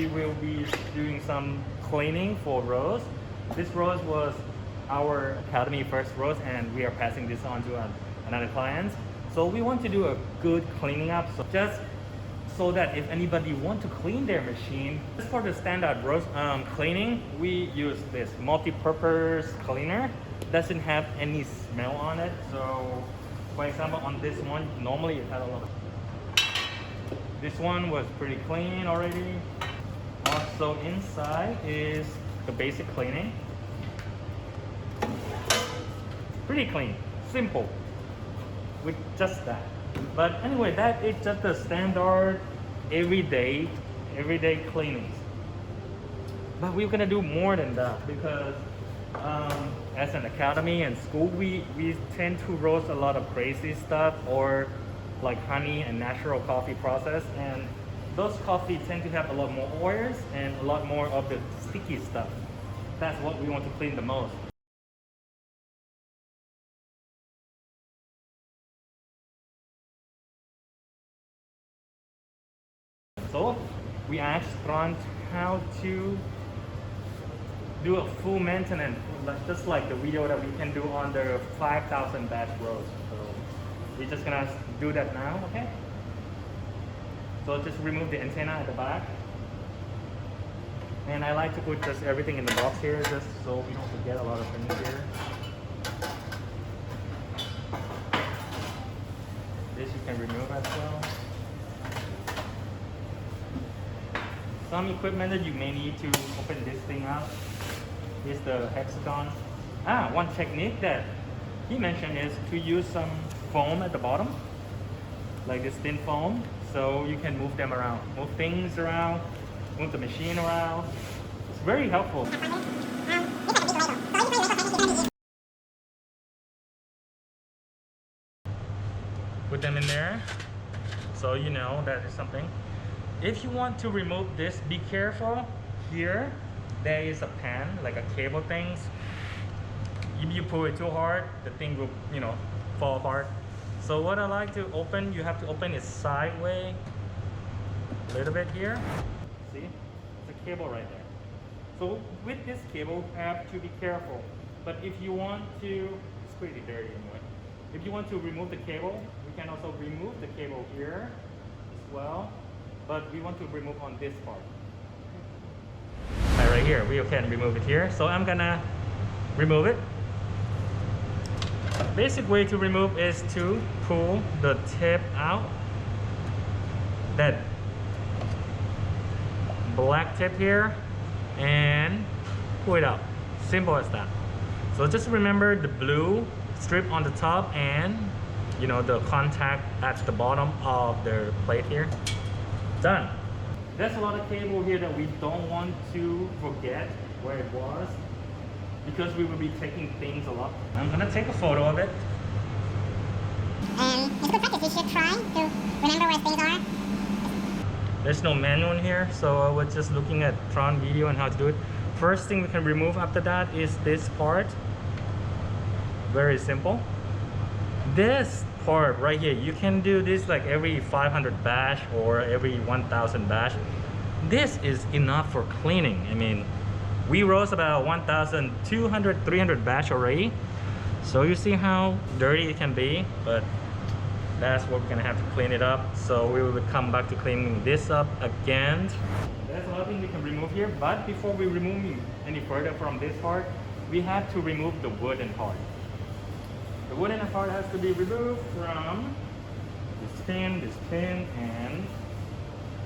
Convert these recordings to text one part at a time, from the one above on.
we will be doing some cleaning for roast. This roast was our Academy first roast, and we are passing this on to another client. So we want to do a good cleaning up. So just so that if anybody want to clean their machine, just for the standard roast cleaning, we use this multi-purpose cleaner. Doesn't have any smell on it. So for example, on this one, normally it had a lot of. This one was pretty clean already. Also inside is the basic cleaning. Pretty clean, simple, with just that. But anyway, that is just the standard everyday cleanings. But we're gonna do more than that because as an academy and school, we tend to roast a lot of crazy stuff, or like honey and natural coffee process, and those coffee tend to have a lot more oils and a lot more of the sticky stuff. That's what we want to clean the most. So we asked Trond how to do a full maintenance, just like the video that we can do on the 5,000 batch roast. So we're just gonna do that now, okay? So just remove the antenna at the back. And I like to put just everything in the box here, just so we don't forget a lot of things here. This you can remove as well. Some equipment that you may need to open this thing up is the hexagon. One technique that he mentioned is to use some foam at the bottom, like this thin foam, so you can move them around, move things around, move the machine around. It's very helpful. Put them in there, so you know that is something. If you want to remove this, be careful. Here, there is a pan, like a cable thing. If you pull it too hard, the thing will, fall apart. So what I like to open, you have to open it sideways, a little bit here. See, it's a cable right there. So with this cable, you have to be careful. But if you want to, it's pretty dirty anyway. If you want to remove the cable, we can also remove the cable here as well. But we want to remove on this part. Right here, we can remove it here. So I'm gonna remove it. Basic way to remove is to pull the tip out. That black tip here, and pull it out. Simple as that. So just remember the blue strip on the top and the contact at the bottom of the plate here. Done. There's a lot of cable here that we don't want to forget where it was, because we will be taking things a lot. I'm gonna take a photo of it. And it's good practice. You should try to remember where things are. There's no manual here, so I was just looking at Tron video and how to do it. First thing we can remove after that is this part. Very simple. This part right here, you can do this like every 500 batch or every 1000 batch. This is enough for cleaning. I mean, we roast about 1,200, 300 batch already. So you see how dirty it can be, but that's what we're gonna have to clean it up. So we will come back to cleaning this up again. There's a lot of things we can remove here, but before we remove any further from this part, we have to remove the wooden part. The wooden part has to be removed from this pin, and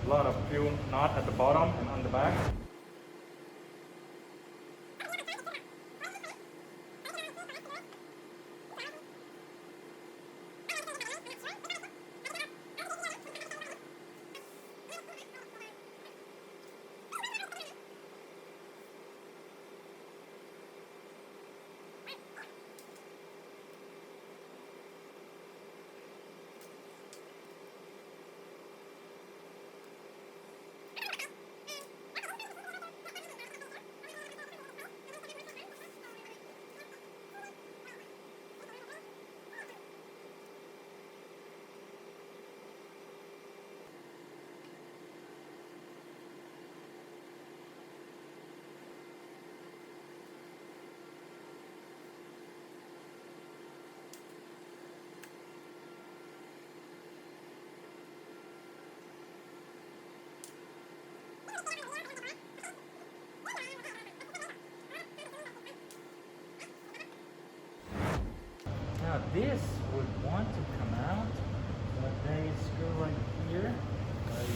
a lot of few knot at the bottom and on the back. this would want to come out, but they screw right here. Let's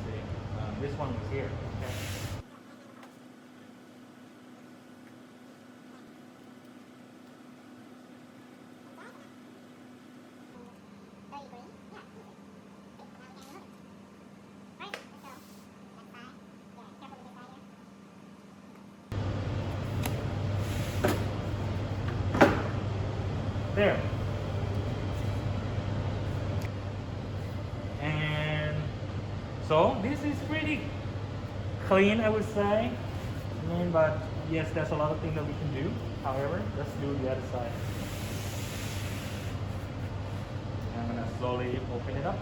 see. This one was here. Okay. There. And so this is pretty clean, I would say. But yes, there's a lot of things that we can do. However, let's do the other side. I'm gonna slowly open it up.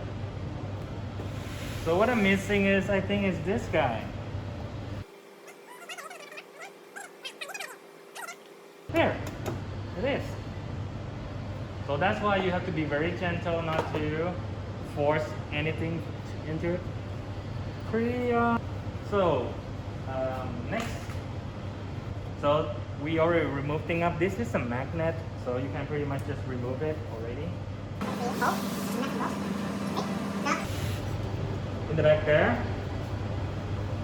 So what I'm missing is, I think, is this guy. There, it is. So that's why you have to be very gentle not to force anything into it. Next. So we already removed thing up. This is a magnet, so you can pretty much just remove it already. In the back there,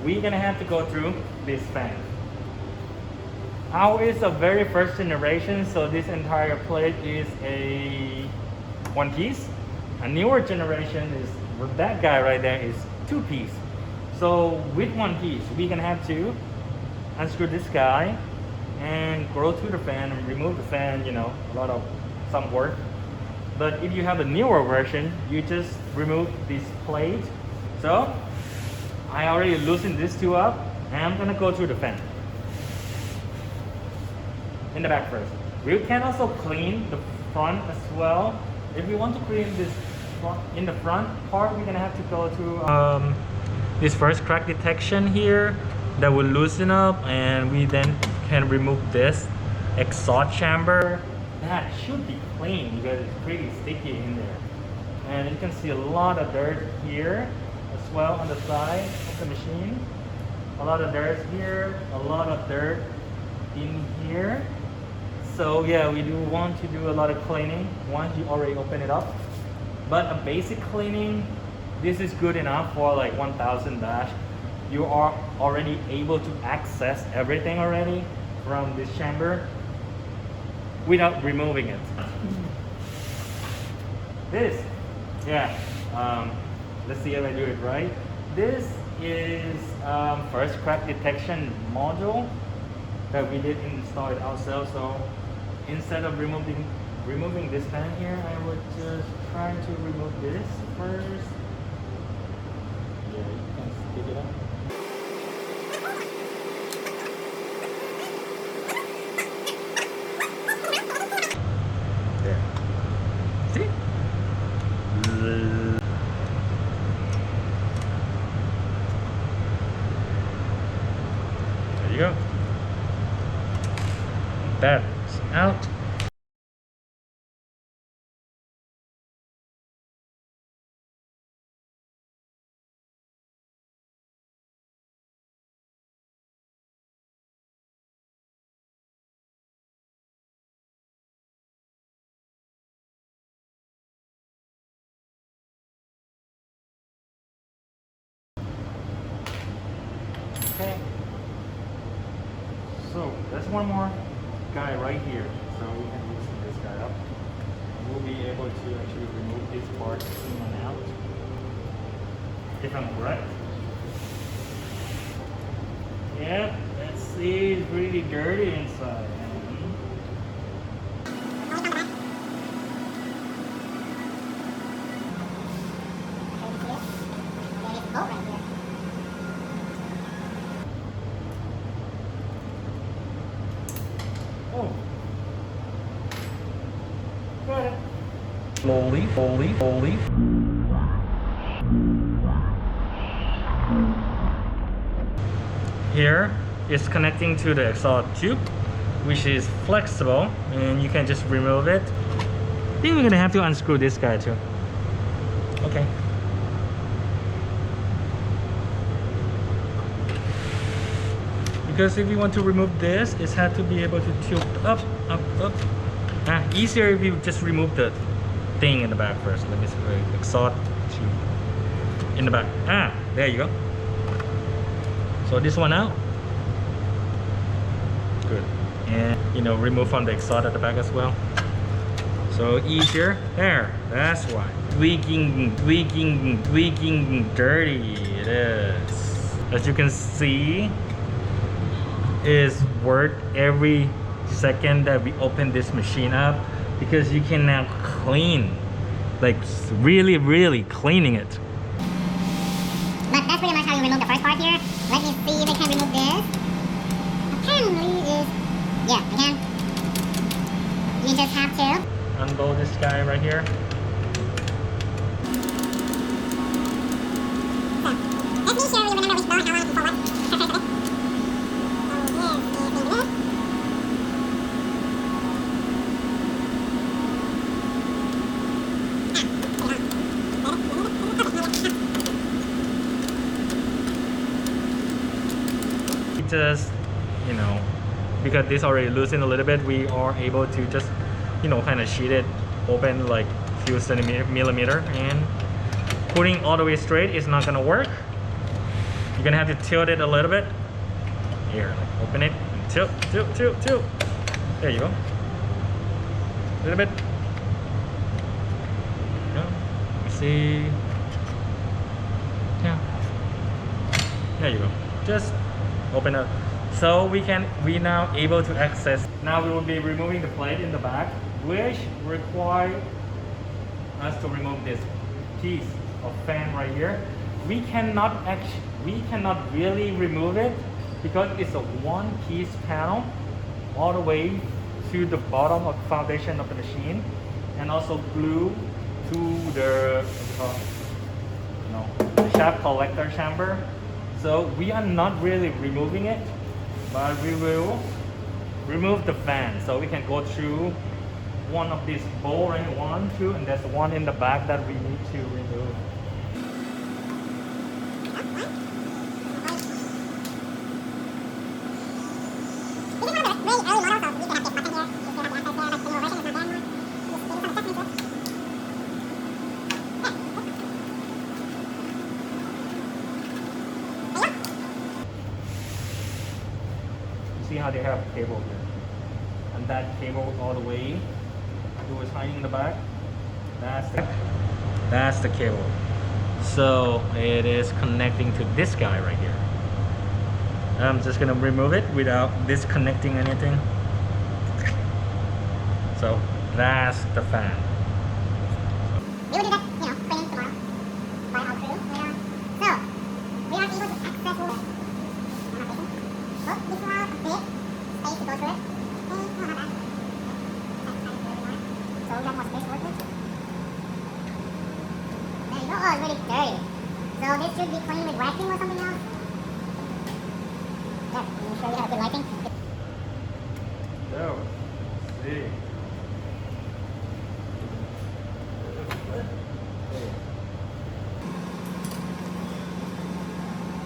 we're gonna have to go through this fan. Ours is a very first generation, so this entire plate is a one piece. A newer generation is, with that guy right there, is two piece. So with one piece, we're gonna have to unscrew this guy and go through the fan and remove the fan, you know, some work. But if you have a newer version, you just remove this plate. So I already loosened these two up, and I'm gonna go through the fan. In the back first. We can also clean the front as well. If we want to clean this in the front part, we're gonna have to go through this first crack detection here that will loosen up, and we then can remove this exhaust chamber. That should be clean because it's pretty sticky in there. And you can see a lot of dirt here as well on the side of the machine. A lot of dirt here, a lot of dirt in here. So yeah, we do want to do a lot of cleaning once you already open it up. But a basic cleaning, this is good enough for like 1000 baht. You are already able to access everything already from this chamber without removing it. This, yeah, let's see if I do it right. This is first crack detection module that we did install it ourselves. So instead of removing this fan here, I would just try to remove this first. Yeah, you can stick it up. There. See? There you go. That's out. Okay. So there's one more guy right here, so we can loosen this guy up. We'll be able to actually remove this part in and out, if I'm correct. Yep, let's see, it's really dirty inside. Oh. Got it. Slowly. Here is connecting to the exhaust tube, which is flexible, and you can just remove it. I think we're gonna have to unscrew this guy too. Okay. Because if you want to remove this, it has to be able to tilt up. Easier if you just remove the thing in the back first. Let me see, exhaust tube in the back. There you go. So this one out. Good. And you know, remove from the exhaust at the back as well. So easier. There. That's why. Tweaking dirty it is. As you can see, is worth every second that we open this machine up, because you can now clean, like really cleaning it. But that's pretty much how you remove the first part here. Let me see if I can remove this. Apparently is, yeah, I can. You just have to unbolt this guy right here. So, let me show you, remember which bolt, how long and for what. Just, you know, because this already loosened a little bit, we are able to just, you know, kind of sheet it open like a few millimeter, and putting all the way straight is not gonna work. You're gonna have to tilt it a little bit. Here, like open it and tilt. There you go. A little bit. Yeah. See. Yeah. There you go. Just open up. So we now able to access. Now we will be removing the plate in the back, which require us to remove this piece of fan right here. We cannot really remove it because it's a one piece panel all the way to the bottom of the foundation of the machine, and also glue to the the shaft collector chamber. So we are not really removing it, but we will remove the fan. So we can go through one of these bolts, right? 1, 2, and there's one in the back that we need to remove. See how they have a cable here, and that cable all the way who is hiding in the back, that's the cable. So it is connecting to this guy right here. I'm just gonna remove it without disconnecting anything. So that's the fan. We will do that, you know, cleaning tomorrow by our crew later on. So we are able to access this. So this will have a big space to go through it. And not bad. So we have more space to work with. There you go. Oh, it's really dirty. So this should be cleaned with vacuum or something else. Yeah, can you show you how good lighting? So, see.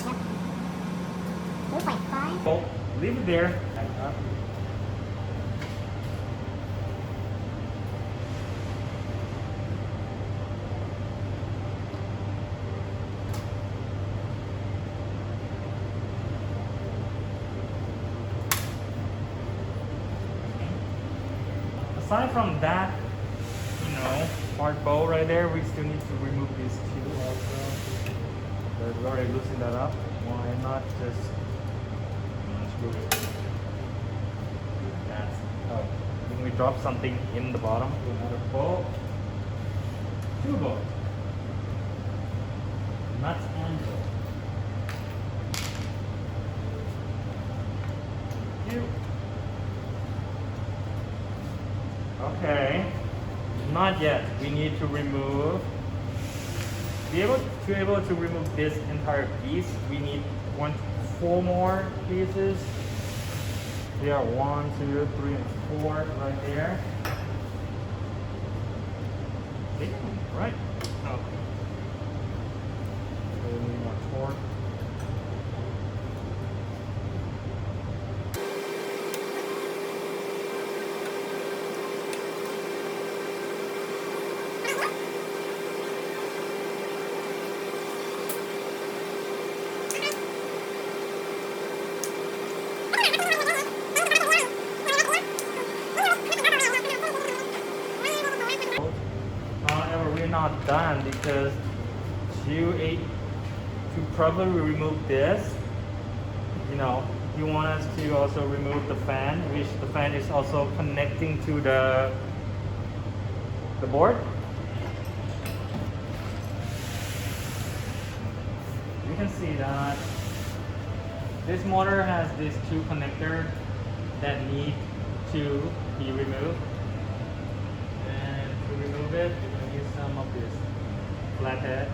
Yep. 2.5. Oh, leave it there. Aside from that, you know, part bowl right there, we still need to remove these two also. But we already loosened that up. Why not just unscrew it? That's, oh, when we drop something in the bottom, another bolt, two bolts, nuts and bolts. Okay, not yet. We need to remove. To be able to remove this entire piece, we need 4 more pieces. There are 1, 2, 3, and 4 right there. Right. Okay. So we need more torque. not done because to probably remove this, you know, you want us to also remove the fan, which the fan is also connecting to the board. You can see that this motor has these two connectors that need to be removed. And to remove it, you're going to use some of this flathead.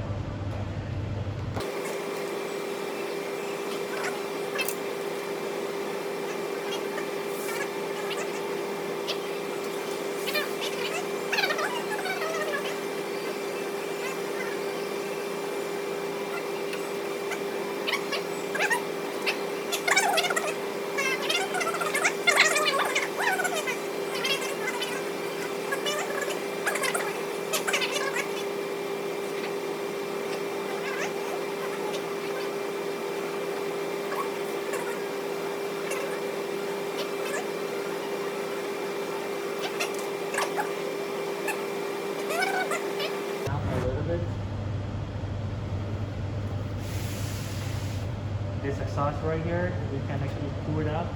This exhaust right here, we can actually pull it up.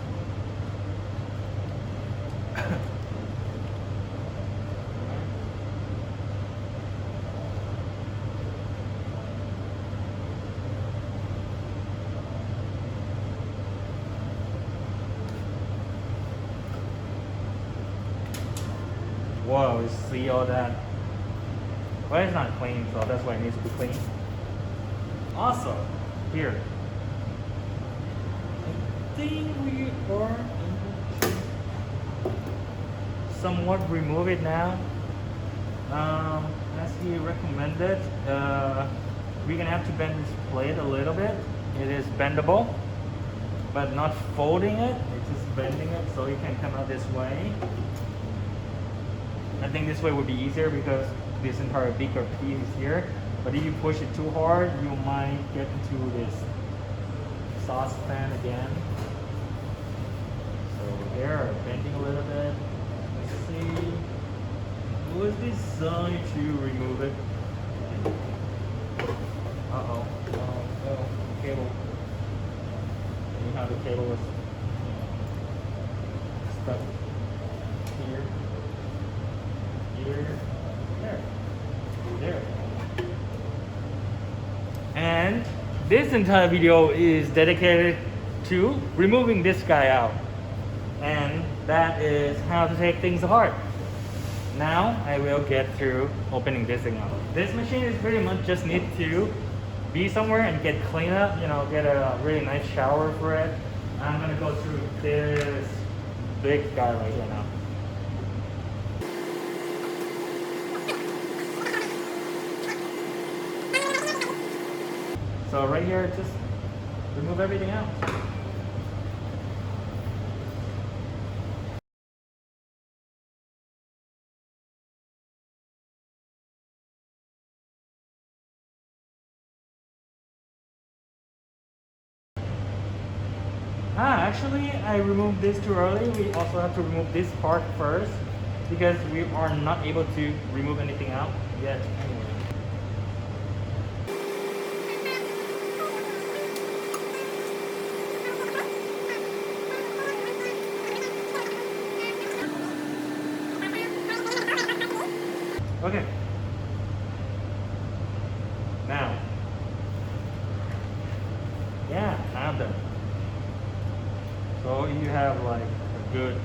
Whoa, you see all that? Well, it's not clean, so that's why it needs to be clean. Also, here. I think we are able to somewhat remove it now. As he recommended, we're gonna have to bend this plate a little bit. It is bendable, but not folding it. It's just bending it so it can come out this way. I think this way would be easier because this entire beaker piece is here. But if you push it too hard, you might get into this saucepan again. So there, bending a little bit. Let's see. It was designed to remove it. Uh-oh. Oh, cable. You know how the cable was stuck here. There. And this entire video is dedicated to removing this guy out, and that is how to take things apart. Now I will get through opening this thing up. This machine is pretty much just need to be somewhere and get clean up, you know, get a really nice shower for it. I'm gonna go through this big guy right here now. So right here, just remove everything out. Actually, I removed this too early. We also have to remove this part first because we are not able to remove anything out yet. Anyway. Okay. Now. Yeah, I'm done. So you have like a good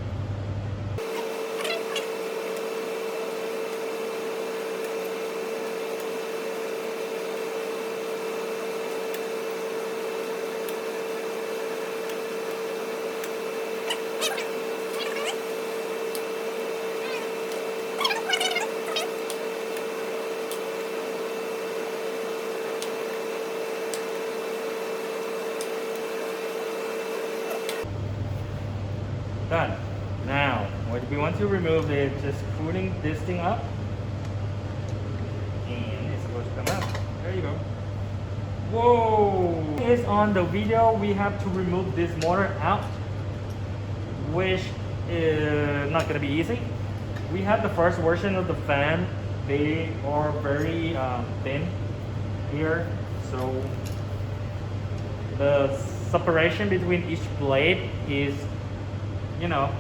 done. Now, what we want to remove is just pulling this thing up, and it's supposed to come out. There you go. Whoa! Is on the video we have to remove this motor out, which is not gonna be easy. We have the first version of the fan they are very thin here, so the separation between each blade is, you know,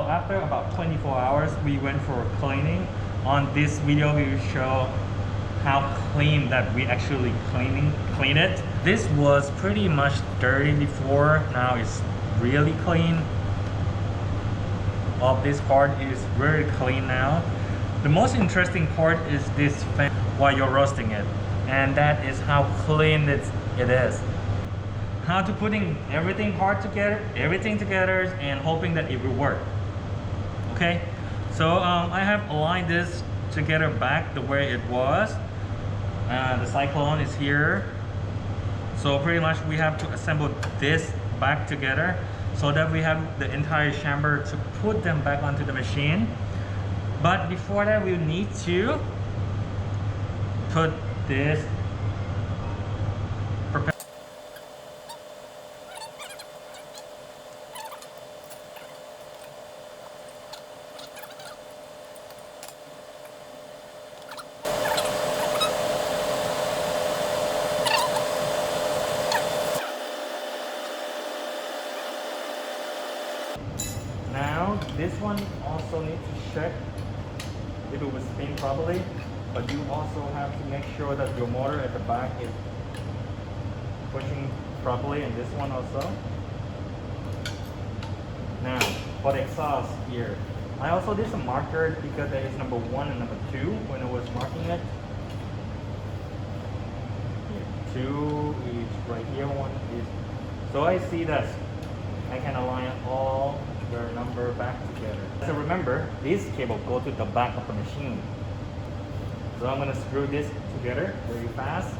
after about 24 hours, we went for cleaning. On this video, we will show how clean that we actually clean it. This was pretty much dirty before, now it's really clean. All this part is very clean now. The most interesting part is this fan while you're roasting it, and that is how clean it is. How to putting everything together and hoping that it will work. Okay, so I have aligned this together back the way it was. The Cyclone is here, so pretty much we have to assemble this back together so that we have the entire chamber to put them back onto the machine. But before that, we need to put this now. This one also needs to check if it will spin properly, but you also have to make sure that your motor at the back is pushing properly, and this one also. Now for the exhaust here, I also did some markers because there is number 1 and number 2 when I was marking it. Here, 2 is right here, 1 is, so I see that I can align all their number back together. So remember, this cable go to the back of the machine. So I'm gonna screw this together very fast.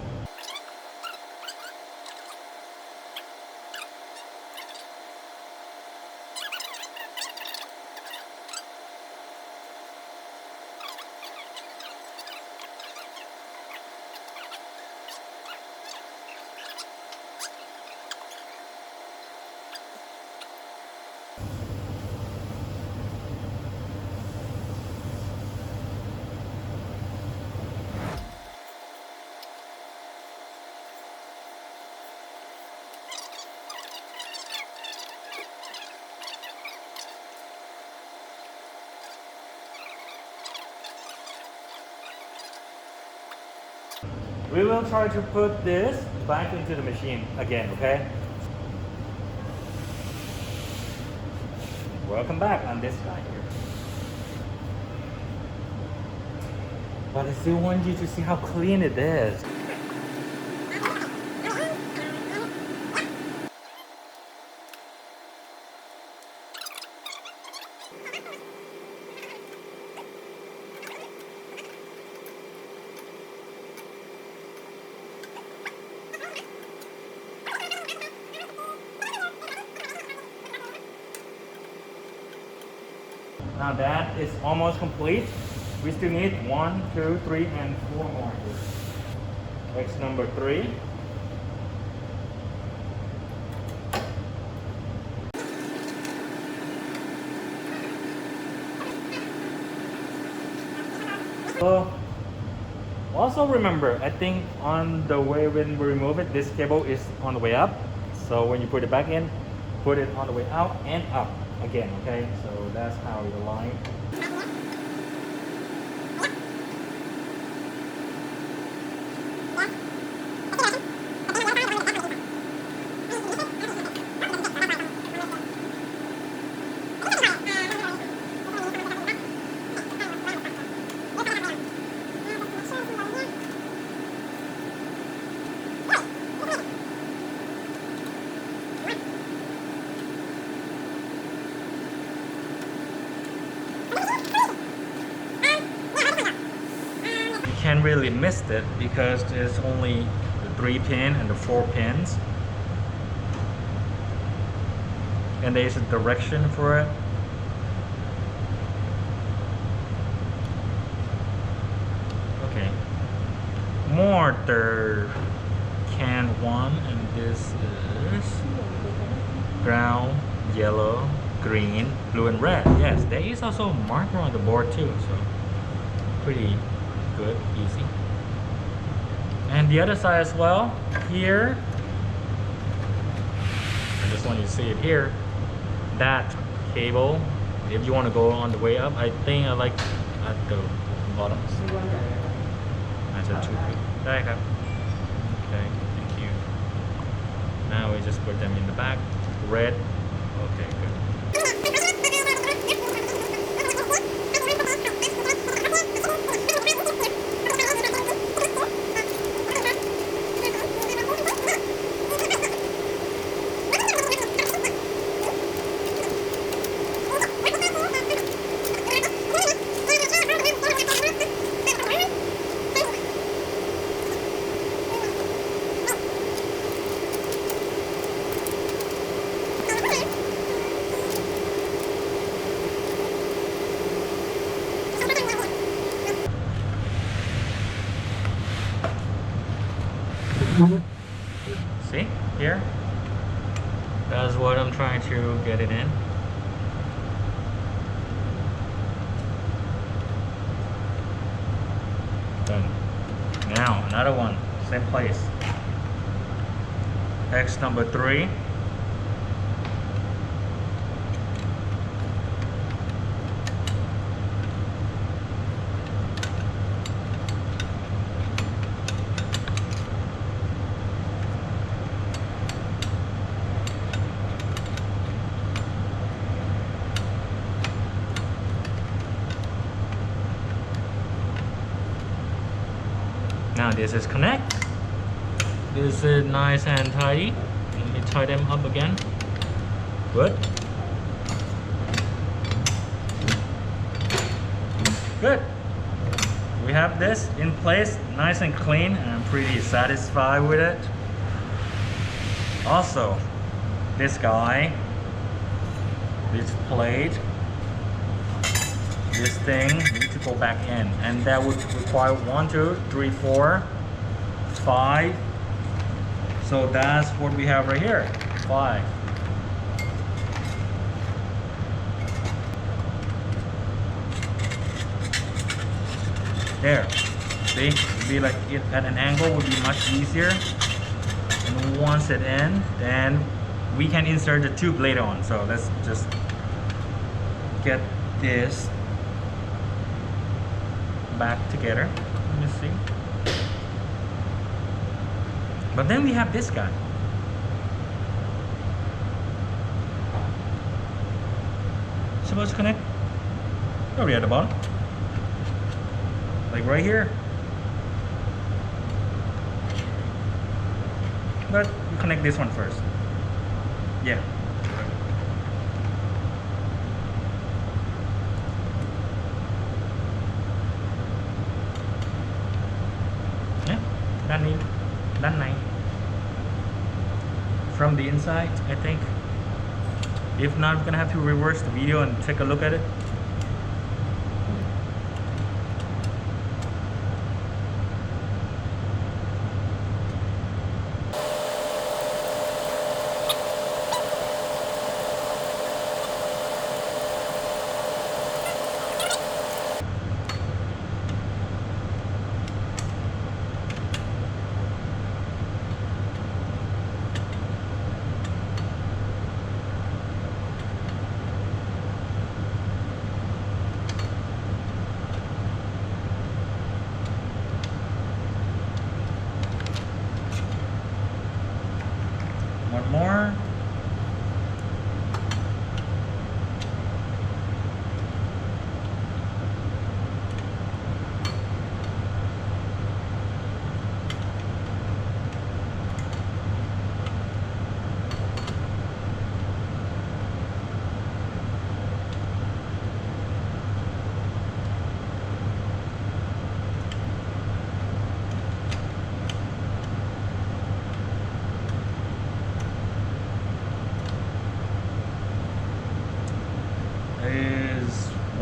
We will try to put this back into the machine again, okay? Welcome back on this guy here. But I still want you to see how clean it is. Now that is almost complete. We still need 1, 2, 3, and 4 more here. That's number 3. So also remember, I think on the way when we remove it, this cable is on the way up. So when you put it back in, put it on the way out and up again, okay? So that's how you align. can't really miss it because there's only the 3 pin and the 4 pins, and there's a direction for it. Okay, mortar can 1, and this is brown, yellow, green, blue, and red. Yes, there is also a marker on the board too, so pretty good, easy. And the other side as well, here, I just want you to see it here, that cable, if you want to go on the way up, I think I like at the bottom. I said 2 feet. Okay, thank you. Now we just put them in the back. Red. Okay, good. See here, that's what I'm trying to get it in. Done. Now another one, same place. X number 3. Now this is connect. This is nice and tidy. Let me tie them up again. Good. Good. We have this in place, nice and clean, and I'm pretty satisfied with it. Also, this guy, this plate, this thing needs to go back in, and that would require 1, 2, 3, 4, 5. So that's what we have right here, 5. There, see, it'd be like it at an angle would be much easier. And once it in, then we can insert the tube later on. So let's just get this back together. Let me see. But then we have this guy. Supposed to connect probably at the bottom, like right here. But you connect this one first. Yeah.ด้านใน from the inside, I think. If not, I'm gonna have to reverse the video and take a look at it.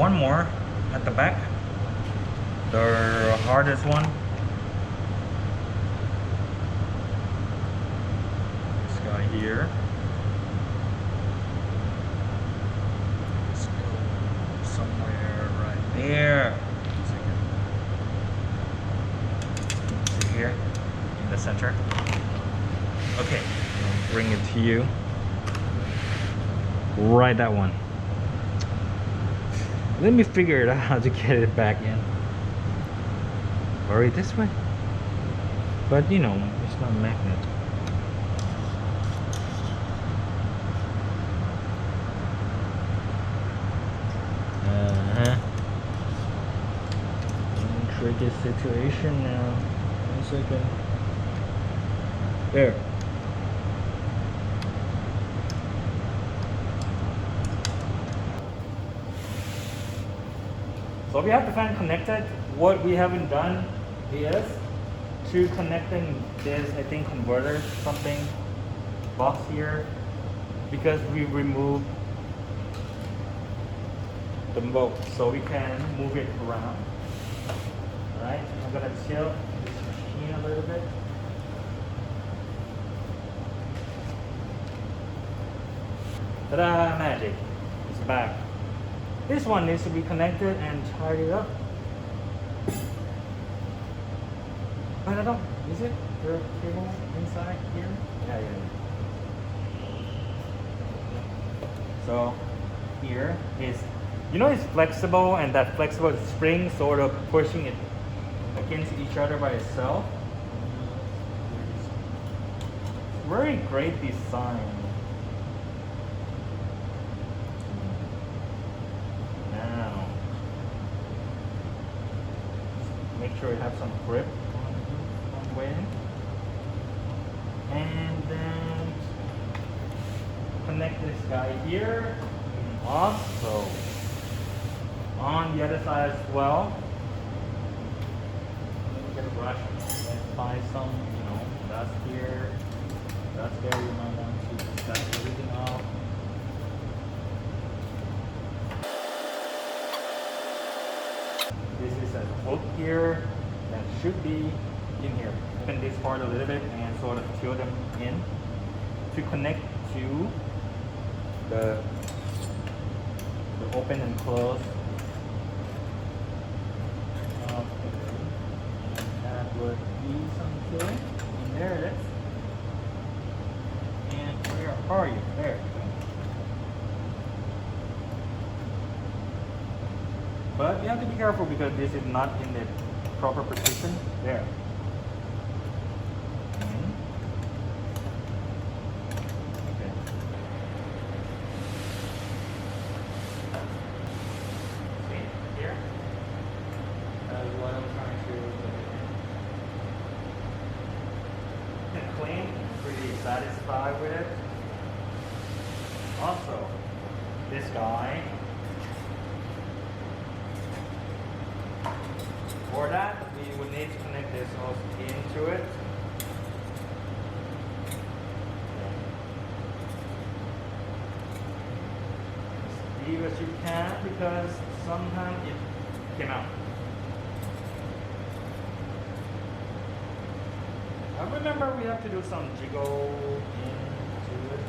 one more at the back, the hardest one. This guy here. Let's go somewhere right there. See here in the center. Okay, I'll bring it to you. Right, that one. Let me figure it out how to get it back in. Or this way. But you know, it's not a magnet. Tricky situation now. 1 second. There. So we have the fan connected. What we haven't done is to connecting this, I think, converter something box here, because we removed the mold, so we can move it around. Alright, I'm gonna chill this machine a little bit. Ta-da! Magic! It's back. This one needs to be connected and tidied up. I don't know. Is it? There a cable inside here? Yeah. So here is, you know, it's flexible, and that flexible spring sort of pushing it against each other by itself. Very great design. Now, make sure you have some grip on weighing, and then connect this guy here and also on the other side as well. Let me get a brush. Let's find some, dust here. Dust there. You might want to dust everything off. This is a hook here that should be in here. Open this part a little bit and sort of tilt them in to connect to the open and close. That would be something. And there it is. And where are you? There. But you have to be careful because this is not in the proper position. There. Okay. See here? That is what I'm trying to clean. Pretty satisfied with it. Also, this guy. For that, we would need to connect this hose into it. As deep as you can, because sometimes it came out. I remember we have to do some jiggle into it.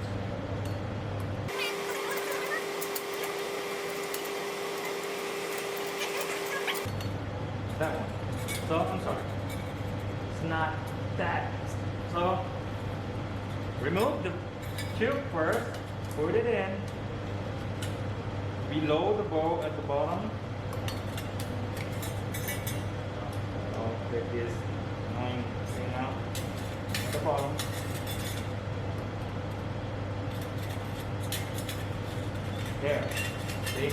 That one. So, I'm sorry. It's not that. So, remove the tube first, put it in, below the bowl at the bottom. I'll get this annoying thing out at the bottom. There. See,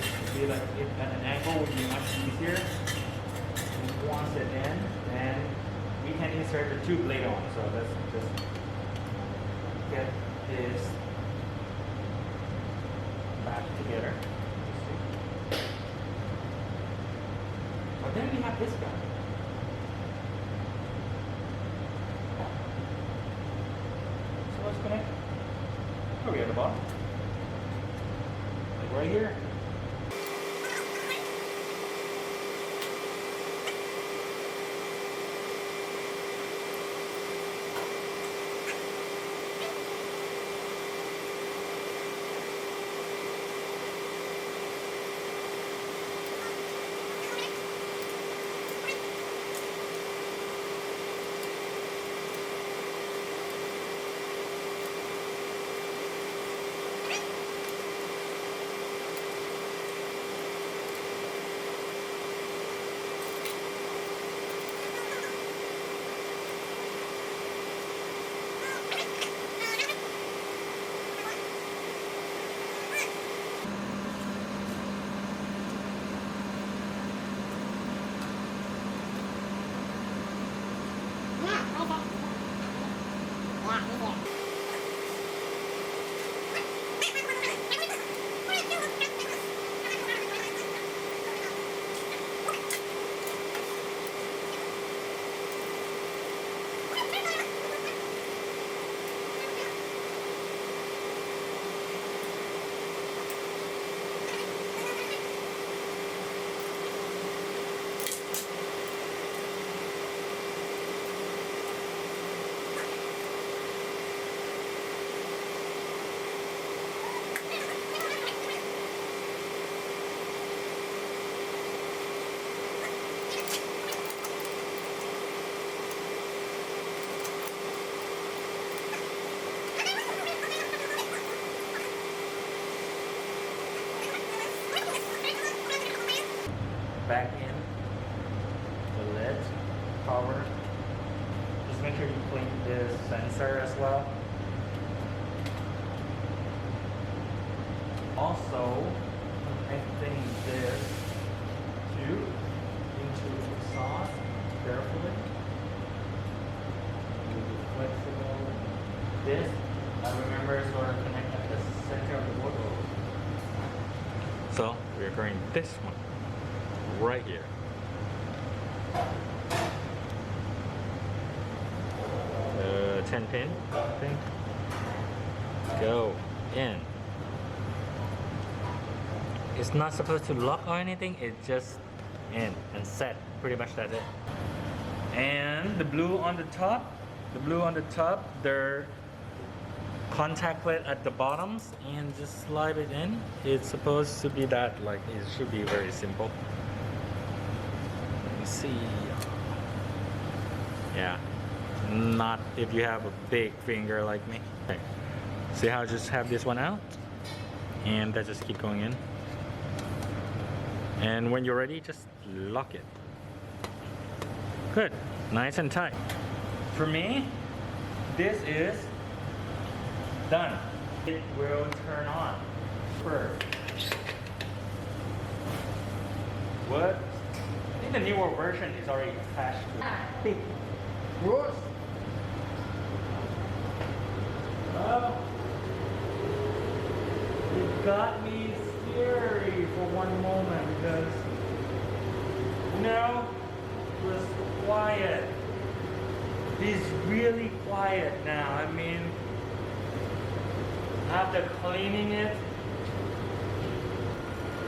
like it at an angle would be much easier. Once it in, then we can insert the tube later on. So let's just get this back together. But then we have this guy. So let's connect. Oh, we at the bottom. Like right here. here. Back in the lid cover. Just make sure you clean this sensor as well. Also, connecting this tube into the exhaust carefully. Be flexible. This, I remember, sort of connect at the center of the wardrobe. So we're going this one. Right here. 10 pin, I think. Go in. It's not supposed to lock or anything, it's just in and set. Pretty much that's it. And the blue on the top, they're contact lid at the bottoms, and just slide it in. It's supposed to be that, like, it should be very simple. See, yeah, not if you have a big finger like me. Okay. See how I just have this one out, and that just keep going in, and when you're ready, just lock it. Good, nice and tight. For me, this is done. It will turn on first. What? The newer version is already attached to it. Big ROEST. Oh, it got me scary for one moment because, you know, it was quiet. It's really quiet now. I mean, after cleaning it,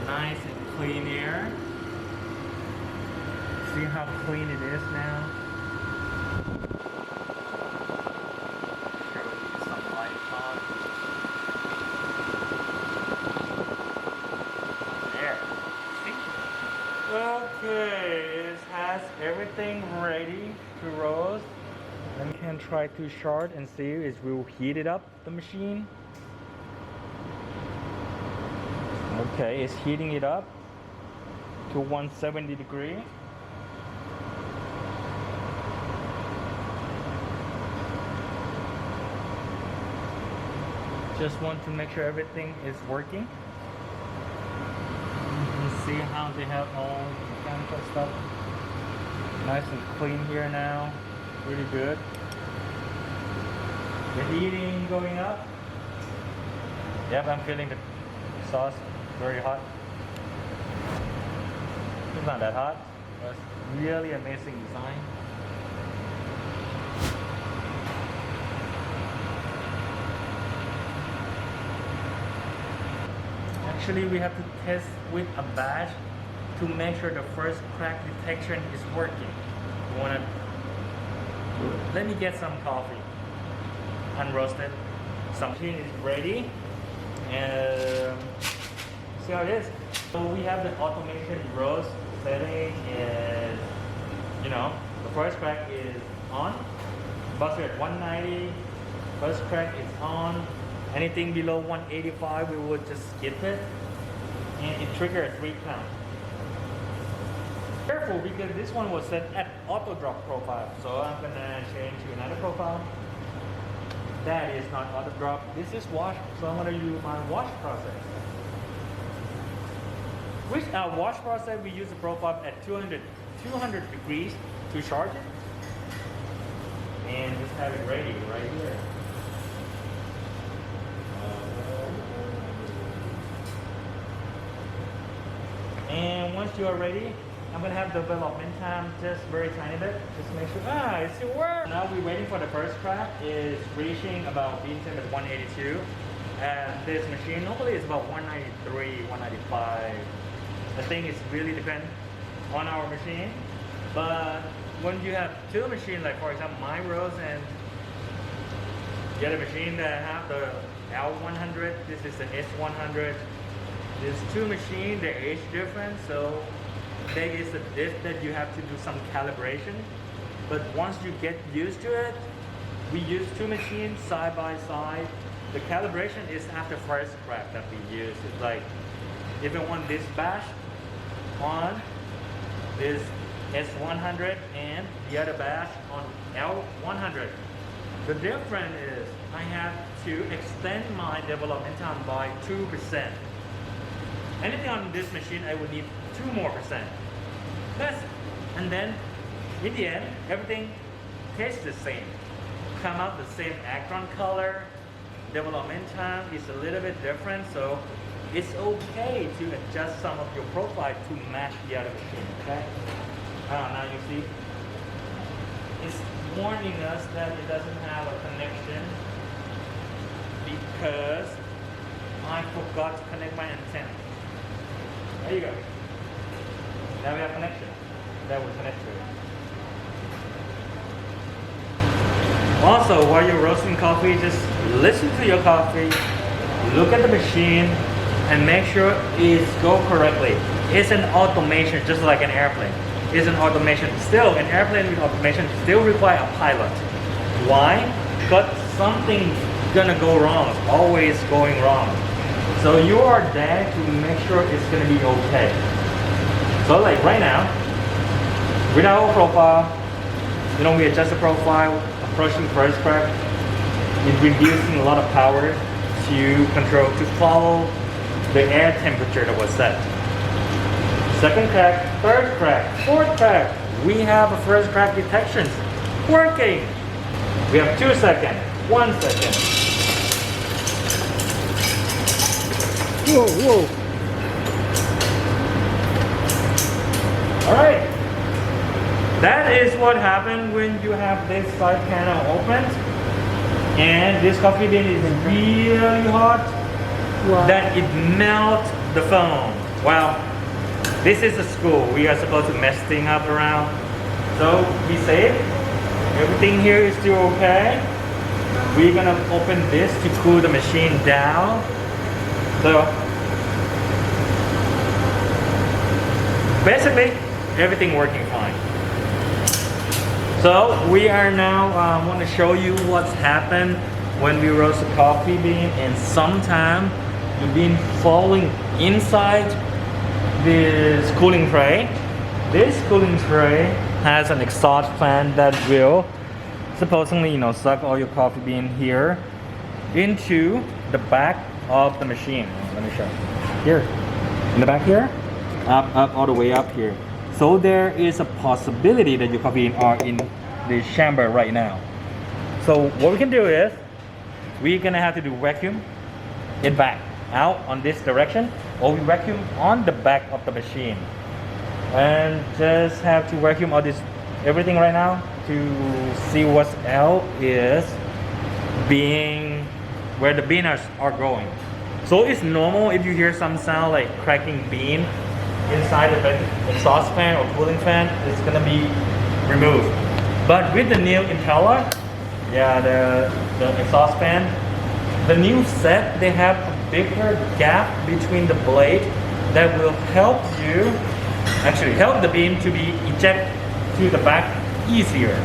nice and clean air. See how clean it is now? Here we get some light on. There. See? Okay, it has everything ready to roast. Then we can try to short and see if we'll heat it up, the machine. Okay, it's heating it up to 170 degrees. Just want to make sure everything is working. You can see how they have all the mechanical stuff. Nice and clean here now. Really good. The heating going up. Yep, I'm feeling the sauce very hot. It's not that hot. It's really amazing design. Actually, we have to test with a badge to make sure the first crack detection is working. You wanna, let me get some coffee, unroasted. Some machine is ready, and see how it is. So we have the automation roast setting is, you know, the first crack is on, buzzer at 190, first crack is on. Anything below 185, we would just skip it, and it triggers a 3 count. Careful, because this one was set at auto drop profile, so I'm gonna change to another profile. That is not auto drop. This is wash, so I'm gonna use my wash process. With our wash process, we use the profile at 200 degrees to charge it, and just have it ready right here. once you are ready, I'm gonna have development time just very tiny bit, just make sure, it still works. Now we're waiting for the first crack. It's reaching about bean temp at 182. And this machine normally is about 193, 195. I think it's really depend on our machine. But when you have two machines, like for example my roast and the other machine that have the L100, this is the S100. There's two machines, they're age different, so there is a diff that you have to do some calibration. But once you get used to it, we use two machines side by side. The calibration is after first crack that we use. It's like if you want this batch on this S100 and the other batch on L100. The difference is I have to extend my development time by 2%. Anything on this machine, I would need 2 more percent. That's it. And then in the end, everything tastes the same. Come out the same Acron color. Development time is a little bit different, so it's okay to adjust some of your profile to match the other machine. Okay? Now you see, it's warning us that it doesn't have a connection because I forgot to connect my antenna. There you go. Now we have connection. That will connect to it. Also, while you're roasting coffee, just listen to your coffee, look at the machine, and make sure it's go correctly. It's an automation, just like an airplane. It's an automation. Still, an airplane with automation still require a pilot. Why? Because something's gonna go wrong. It's always going wrong. So you are there to make sure it's gonna be okay. So like right now, with our profile, we adjust the profile, approaching first crack, it's reducing a lot of power to control, to follow the air temperature that was set. Second crack, third crack, fourth crack, we have a first crack detection working. We have 2 seconds, 1 second. Whoa. All right. That is what happens when you have this side panel opened and this coffee bean is really hot. Wow. That it melts the foam. Well, this is a school. We are supposed to mess things up around. So be safe. Everything here is still okay. We're gonna open this to cool the machine down. So basically, everything working fine. So we are now want to show you what's happened when we roast a coffee bean, and sometimes the bean falling inside this cooling tray. This cooling tray has an exhaust fan that will supposedly suck all your coffee bean here into the back of the machine. Let me show you. Here, in the back here, up all the way up here. So there is a possibility that your coffee bean are in the chamber right now. So what we can do is, we're gonna have to do vacuum it back out on this direction, or we vacuum on the back of the machine. And just have to vacuum all this, everything right now to see what else is being, where the beans are going. So it's normal if you hear some sound like cracking bean inside the exhaust fan or cooling fan, it's gonna be removed. But with the new impeller, the exhaust fan, the new set, they have a bigger gap between the blade that will help the bean to be ejected to the back easier.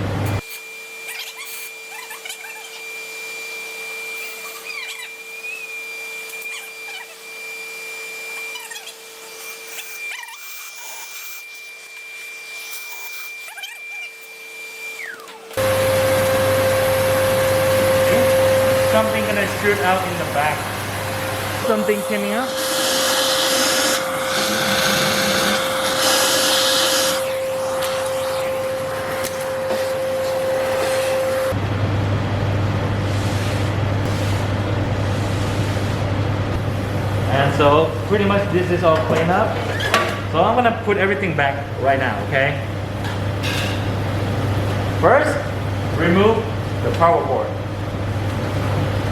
Something gonna shoot out in the back. Something coming up. And so pretty much this is all cleaned up. So I'm gonna put everything back right now, okay? First, remove the power cord.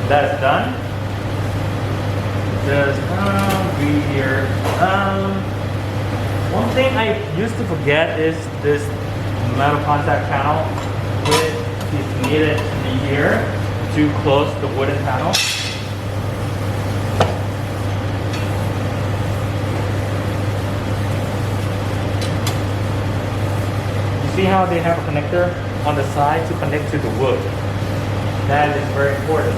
That's done. Just be here. One thing I used to forget is this metal contact panel, which is needed to be here to close the wooden panel. You see how they have a connector on the side to connect to the wood? That is very important.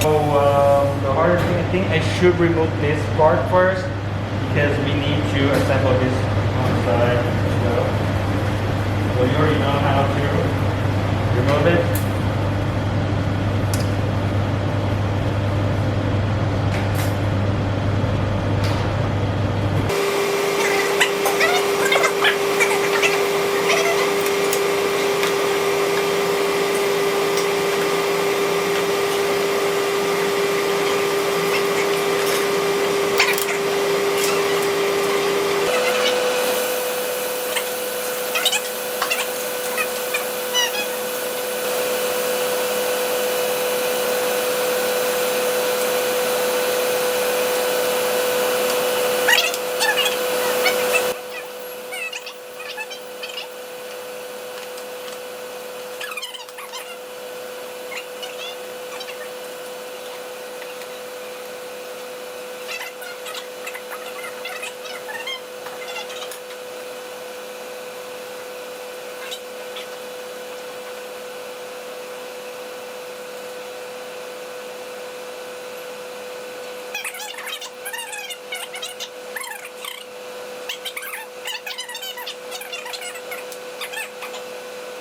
So the hardest thing, I think I should remove this part first because we need to assemble this on the side as well. So you already know how to remove it.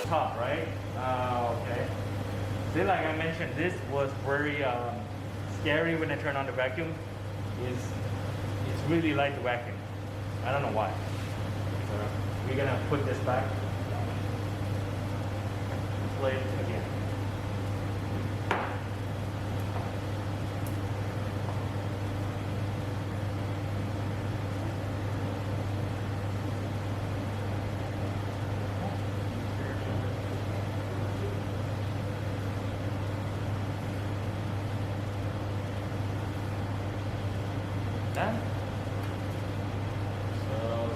Top, right? Okay. See, like I mentioned, this was very scary when I turned on the vacuum. It's really like the vacuum. I don't know why. So we're gonna put this back. Play it again. Done. So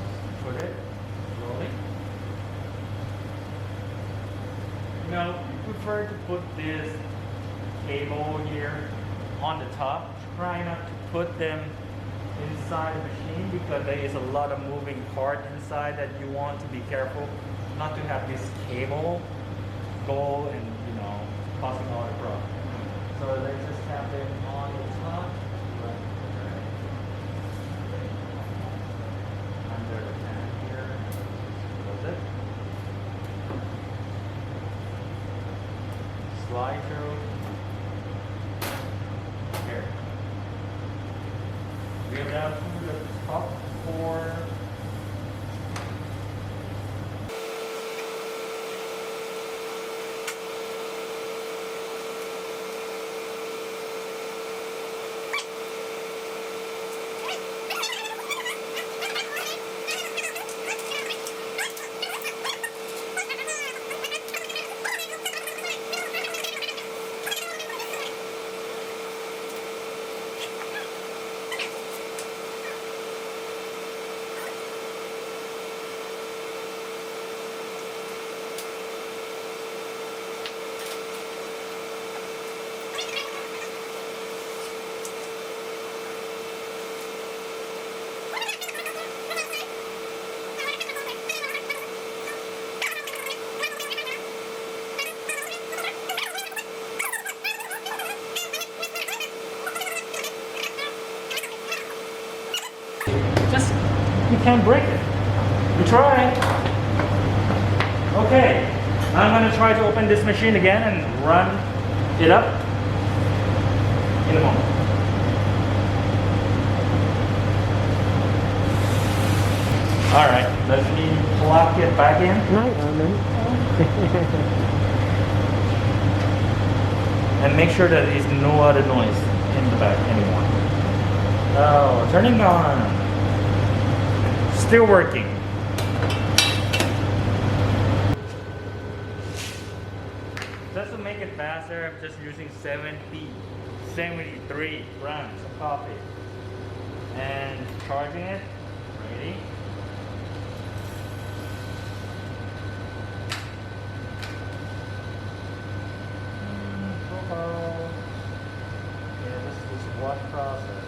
put it slowly. You know, we prefer to put this cable here on the top. Try not to put them inside the machine because there is a lot of moving part inside that you want to be careful not to have this cable go and, you know, causing all the problems. So let's just have them on the top. Slide through here. We have now to the top 4. Just, you can't break it. We try. Okay, I'm gonna try to open this machine again and run it up in a moment. Alright, let me plug it back in. and make sure that there is no other noise in the back anymore. Oh, turning on. Still working. Just to make it faster, I'm just using 73 grams of coffee. And charging it. Ready? Profile. Yeah, this is wash process.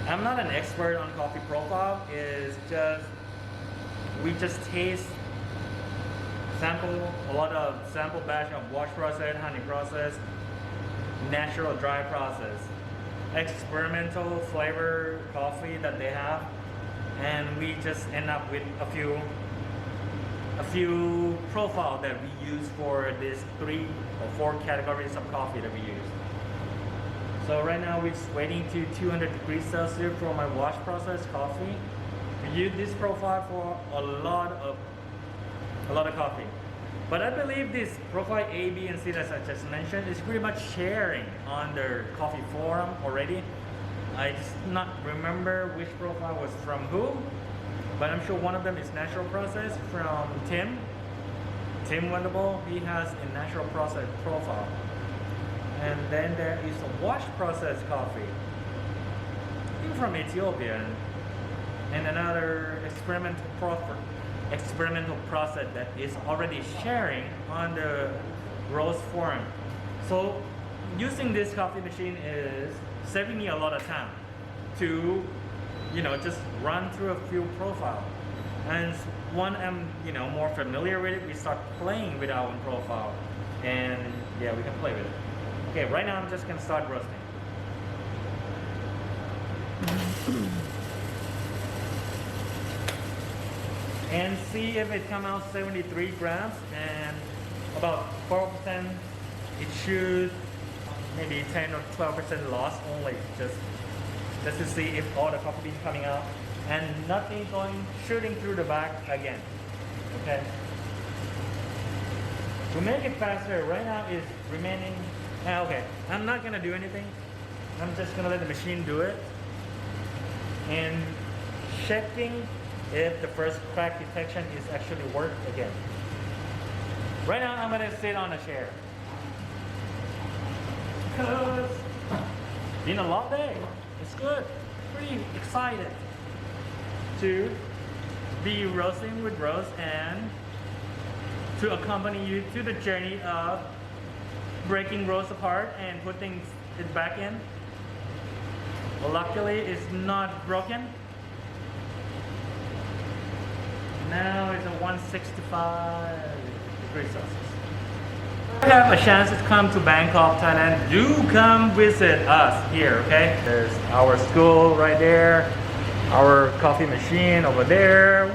I'm not an expert on coffee profile. We just taste sample a lot of sample batch of wash process, honey process, natural dry process, experimental flavor coffee that they have, and we just end up with a few profile that we use for these 3 or 4 categories of coffee that we use. So right now we're just waiting to 200 degrees Celsius for my wash process coffee. We use this profile for a lot of coffee. But I believe this profile A, B, and C that I just mentioned is pretty much sharing on their coffee forum already. I just not remember which profile was from who, but I'm sure one of them is natural process from Tim Wonderful. He has a natural process profile. And then there is a wash process coffee, I think from Ethiopia, and another experimental process that is already sharing on the ROEST forum. So using this coffee machine is saving me a lot of time to, just run through a few profiles. And one I'm, more familiar with it, we start playing with our own profile, and yeah, we can play with it. Okay, right now I'm just gonna start roasting. And see if it comes out 73 grams and about 4%. It should maybe 10 or 12% loss only, just to see if all the coffee beans coming out and nothing shooting through the back again. Okay. To make it faster, right now is remaining. Okay, I'm not gonna do anything. I'm just gonna let the machine do it and checking if the first crack detection is actually worked again. Right now I'm gonna sit on a chair because it's been a long day. It's good. Pretty excited to be roasting with Rose and to accompany you to the journey of breaking roast apart and putting it back in. Well, luckily it's not broken. Now it's at 165 degrees Celsius. If you have a chance to come to Bangkok, Thailand, do come visit us here, okay? There's our school right there, our coffee machine over there.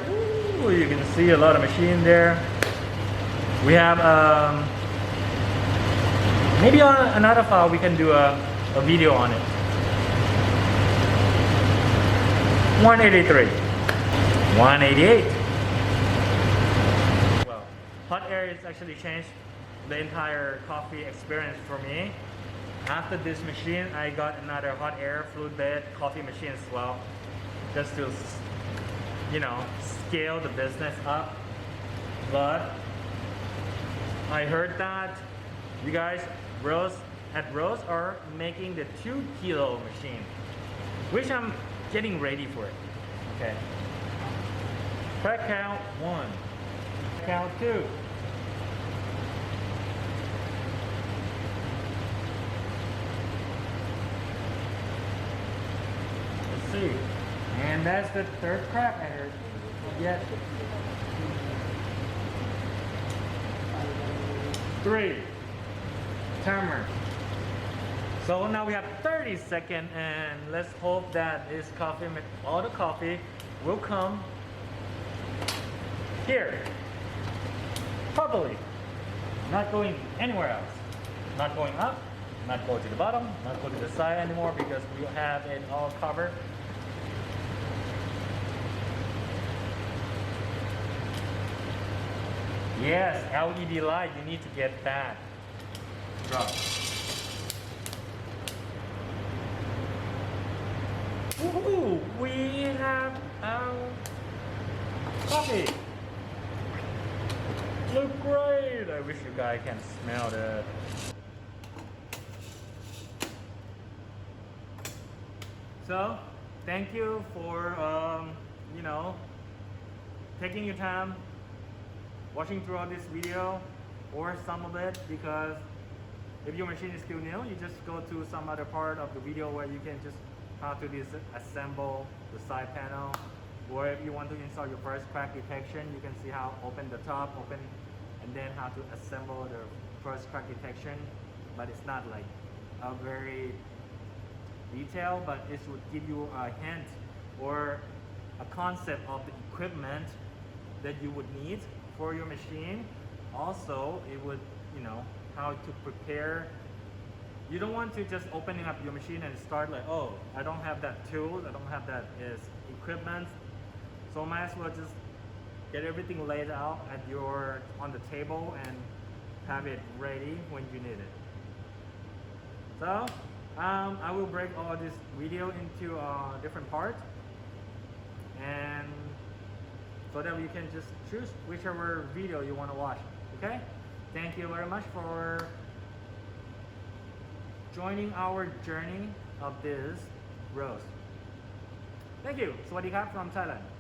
Ooh, you can see a lot of machine there. We have maybe on another file we can do a video on it. 183, 188. Well, hot air is actually changed the entire coffee experience for me. After this machine, I got another hot air fluid bed coffee machine as well, just to, scale the business up. But I heard that you guys at ROEST are making the 2 kilo machine, which I'm getting ready for it. Okay. Crack count 1. Count 2. Let's see. And that's the 3rd crack I heard. Yet. 3. Timer. So now we have 30 seconds, and let's hope that this coffee, all the coffee will come here. Probably. Not going anywhere else. Not going up, not going to the bottom, not going to the side anymore because we have it all covered. Yes, LED light, you need to get that. Drop. Woohoo! We have our coffee. Look great! I wish you guys can smell that. So, thank you for you know, taking your time watching throughout this video or some of it, because if your machine is still new, you just go to some other part of the video where you can just how to disassemble the side panel, or if you want to install your first crack detection, you can see how open the top, open, and then how to assemble the first crack detection. But it's not like a very detailed, but it would give you a hint or a concept of the equipment that you would need for your machine. Also, it would, you know, how to prepare. You don't want to just opening up your machine and start like, oh, I don't have that tool, I don't have that is equipment, so might as well just get everything laid out at your on the table and have it ready when you need it. So I will break all this video into different parts, and so that you can just choose whichever video you want to watch. Okay, thank you very much for joining our journey of this roast. Thank you. สวัสดีครับ from Thailand.